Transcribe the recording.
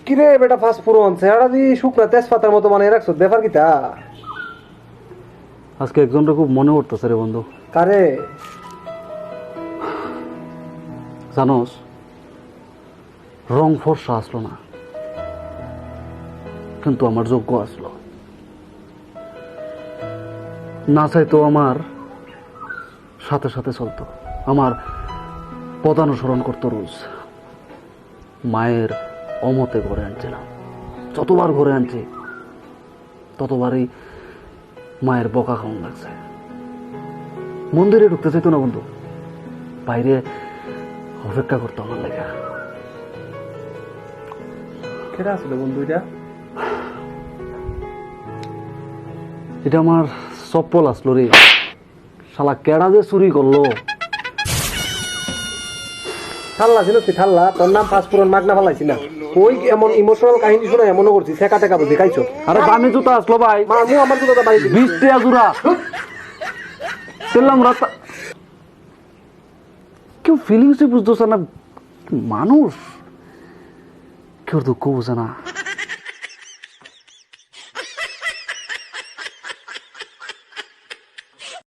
কিরে বেটা ফাস্ট ফুরন চেহারা দি শুকনা তেজপাতার মতো বানিয়ে রাখছো ব্যাপার কিটা? আজকে একজনটা খুব মনে পড়তেছে রে বন্ধু। কারে? জানোস রং ফর্সা আসলো না, কিন্তু আমার যোগ্য আসলো। না চাইতো আমার সাথে সাথে চলতো, আমার পদানুসরণ করতো রোজ। মায়ের অমতে ঘরে আনছিলাম, যতবার ঘরে আনছি ততবারই মায়ের বকা খাওয়ান লাগছে। মন্দিরে ঢুকতে চাইতো না বন্ধু, বাইরে অপেক্ষা করতো আমার লেখা। কেটা আসলে বন্ধু এটা? এটা আমার চপ্পল আসলো রে, শালা কেডা যে চুরি করলো। ঠাল্লা ছিল তুই ঠাল্লা, তোর নাম ফাস্ট ফুরন মাগনা ফালাইছি না। ওই এমন ইমোশনাল কাহিনী শুনে এমনও করছি ঠেকা টেকা বুঝি খাইছো। আরে দামি জুতা আসলো ভাই, মামু আমার জুতা বাড়ি 20 টাকা জোড়া পেলাম রাত। কেউ ফিলিংসই বুঝতেছে না, মানুষ কেউ দুঃখ বুঝে না।